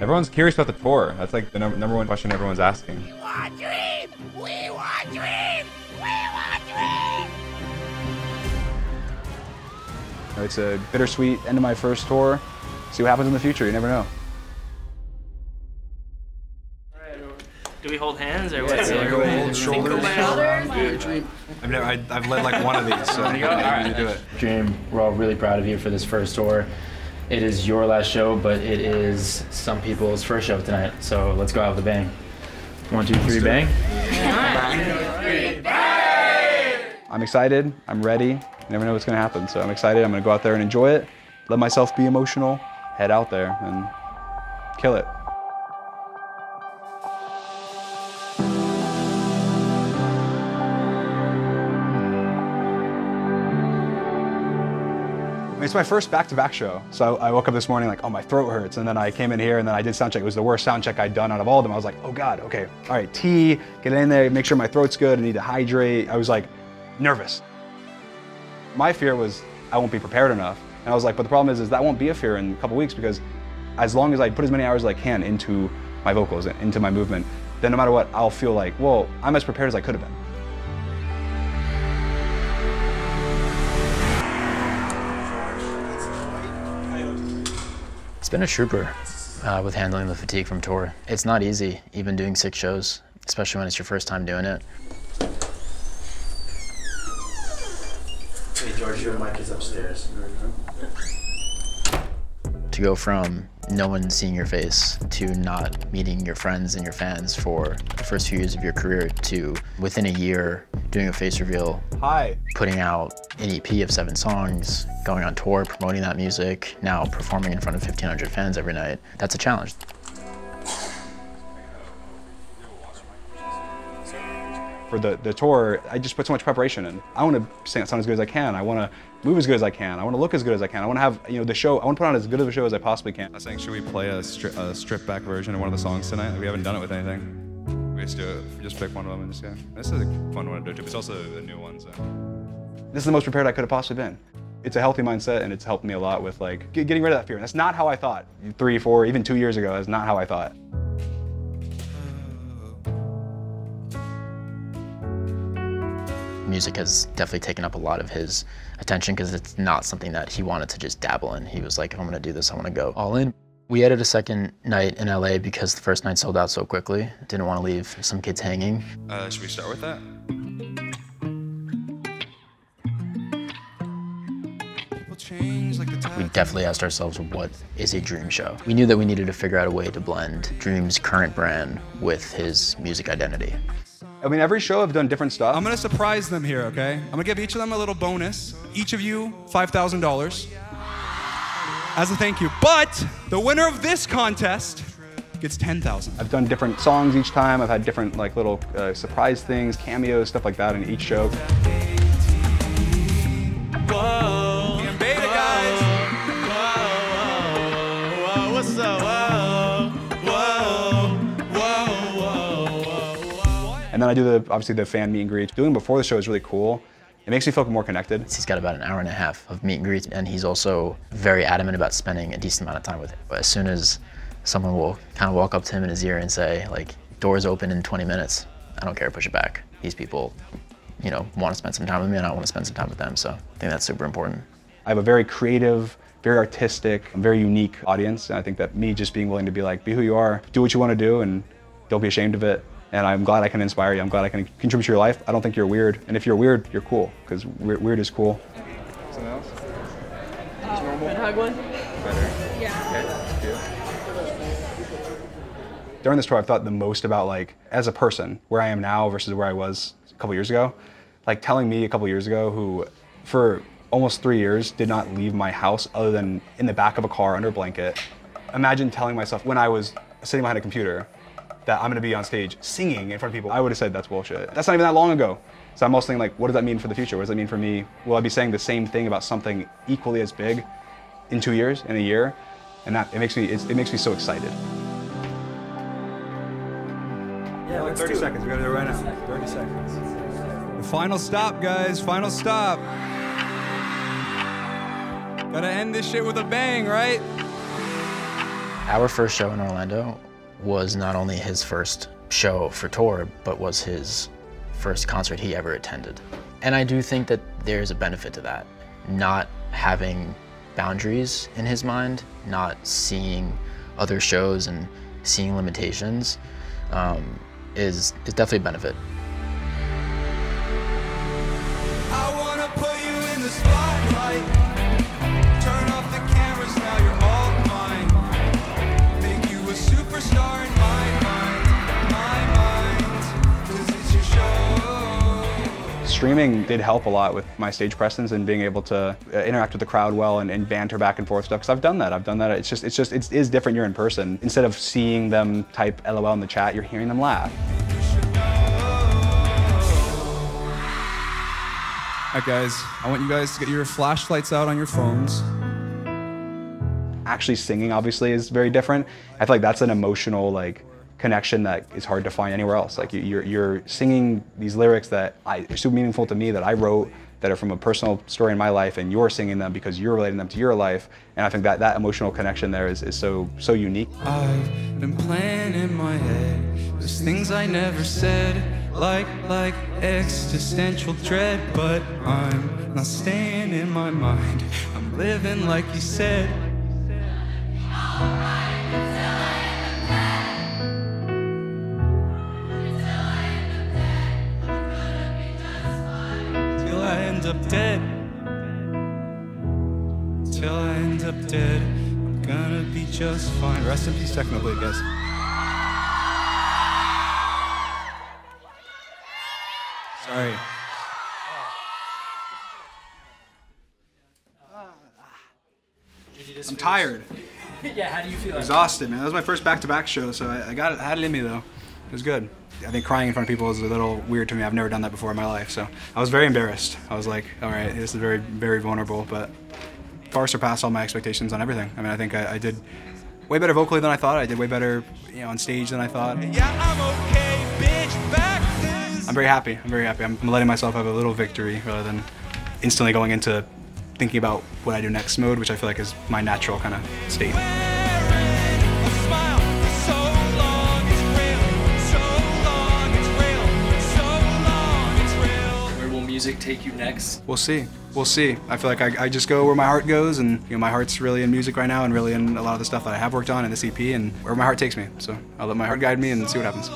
Everyone's curious about the tour. That's like the number one question everyone's asking. We want dream! We want dream! We want dream! It's a bittersweet end of my first tour. See what happens in the future, you never know. Do we hold hands or what's it? Hold shoulders. I've led like one of these, so you gotta do it. Dream, we're all really proud of you for this first tour. It is your last show, but it is some people's first show tonight. So let's go out with a bang. 1, 2, 3, bang. 1, 2, 3, bang! I'm excited, I'm ready. You never know what's gonna happen, so I'm excited. I'm gonna go out there and enjoy it, let myself be emotional, head out there and kill it. It's my first back-to-back show. So I woke up this morning like, oh, my throat hurts. And then I came in here and then I did sound check. It was the worst sound check I'd done out of all of them. I was like, oh God, okay. All right, tea, get in there, make sure my throat's good. I need to hydrate. I was like nervous. My fear was I won't be prepared enough. And I was like, but the problem is that won't be a fear in a couple weeks because as long as I put as many hours as I can into my vocals, into my movement, then no matter what, I'll feel like, well, I'm as prepared as I could have been. It's been a trooper with handling the fatigue from tour. It's not easy, even doing 6 shows, especially when it's your first time doing it. Hey George, your mic is upstairs. To go from no one seeing your face to not meeting your friends and your fans for the first few years of your career to within a year doing a face reveal, putting out an EP of 7 songs, going on tour, promoting that music, now performing in front of 1,500 fans every night. That's a challenge. For the tour, I just put so much preparation in. I want to sound as good as I can. I want to move as good as I can. I want to look as good as I can. I want to have, the show, I want to put on as good of a show as I possibly can. I was saying, should we play a stripped back version of one of the songs tonight? We haven't done it with anything. We just do it, just pick one of them and just go. This is a fun one to do too, but it's also a new one, so. This is the most prepared I could have possibly been. It's a healthy mindset and it's helped me a lot with like getting rid of that fear. And that's not how I thought 3, 4, even 2 years ago. That's not how I thought. Music has definitely taken up a lot of his attention because it's not something that he wanted to just dabble in. He was like, if I'm gonna do this, I wanna go all in. We added a second night in LA because the first night sold out so quickly. Didn't want to leave some kids hanging. Should we start with that? We definitely asked ourselves, what is a Dream show? We knew that we needed to figure out a way to blend Dream's current brand with his music identity. I mean, every show I've done different stuff. I'm gonna surprise them here, okay? I'm gonna give each of them a little bonus. Each of you, $5,000 as a thank you. But the winner of this contest gets $10,000. I've done different songs each time. I've had different like little surprise things, cameos, stuff like that in each show. Whoa, beta guys. Whoa, what's up? And then I do obviously the fan meet and greet. Doing before the show is really cool. It makes me feel more connected. He's got about an hour and a half of meet and greets, and he's also very adamant about spending a decent amount of time with it. But as soon as someone will kind of walk up to him in his ear and say, like, doors open in 20 minutes, I don't care to push it back. These people, want to spend some time with me and I want to spend some time with them. So I think that's super important. I have a very creative, very artistic, very unique audience. And I think that me just being willing to be like, be who you are, do what you want to do, and don't be ashamed of it. And I'm glad I can inspire you. I'm glad I can contribute to your life. I don't think you're weird. And if you're weird, you're cool, because weird is cool. Something else? Can I hug one? Better. Yeah. Okay, During this tour, I've thought the most about, like, as a person, where I am now versus where I was a couple years ago. Like, telling me a couple years ago, who for almost 3 years did not leave my house other than in the back of a car under a blanket. Imagine telling myself when I was sitting behind a computer that I'm gonna be on stage singing in front of people. I would have said that's bullshit. That's not even that long ago. So I'm also thinking, like, what does that mean for the future? What does that mean for me? Will I be saying the same thing about something equally as big in 2 years, in a year? And that, it makes me so excited. Yeah, like 30 seconds, we gotta do it right now. 30 seconds. The final stop, guys, final stop. Gotta end this shit with a bang, right? Our first show in Orlando was not only his first show for tour, but was his first concert he ever attended. And I do think that there's a benefit to that. Not having boundaries in his mind, not seeing other shows and seeing limitations is definitely a benefit. I wanna put you in the spotlight. Turn off the cameras, now you're all mine. Make you a superstar in my mind, 'cause it's your show. Streaming did help a lot with my stage presence and being able to interact with the crowd well and banter back and forth stuff, because I've done that. It is different, you're in person. Instead of seeing them type LOL in the chat, you're hearing them laugh. All right, guys, I want you guys to get your flashlights out on your phones. Actually singing, obviously, is very different. I feel like that's an emotional connection that is hard to find anywhere else. Like you're singing these lyrics that are super meaningful to me, that I wrote, that are from a personal story in my life, and you're singing them because you're relating them to your life. And I think that emotional connection there is so unique. I've been playing in my head, there's things I never said, like existential dread, but I'm not staying in my mind. I'm living like you said. Till I end up dead. Till I end up dead, I'm gonna be just fine. Rest in peace, Technoblade, guys. Sorry. I'm tired. Yeah, how do you feel? Exhausted, man. That was my first back-to-back show, so I had it in me, though. It was good. I think crying in front of people is a little weird to me. I've never done that before in my life, so I was very embarrassed. I was like, all right, this is very, very vulnerable, but far surpassed all my expectations on everything. I mean, I think I did way better vocally than I thought. I did way better, on stage than I thought. Yeah, I'm okay, bitch, back this. I'm very happy. I'm very happy. I'm letting myself have a little victory rather than instantly going into thinking about what I do next mode, which I feel like is my natural kind of state. Music take you next? We'll see. We'll see. I feel like I just go where my heart goes, and my heart's really in music right now, and really in a lot of the stuff that I have worked on in this EP, and where my heart takes me. So I'll let my heart guide me and see what happens.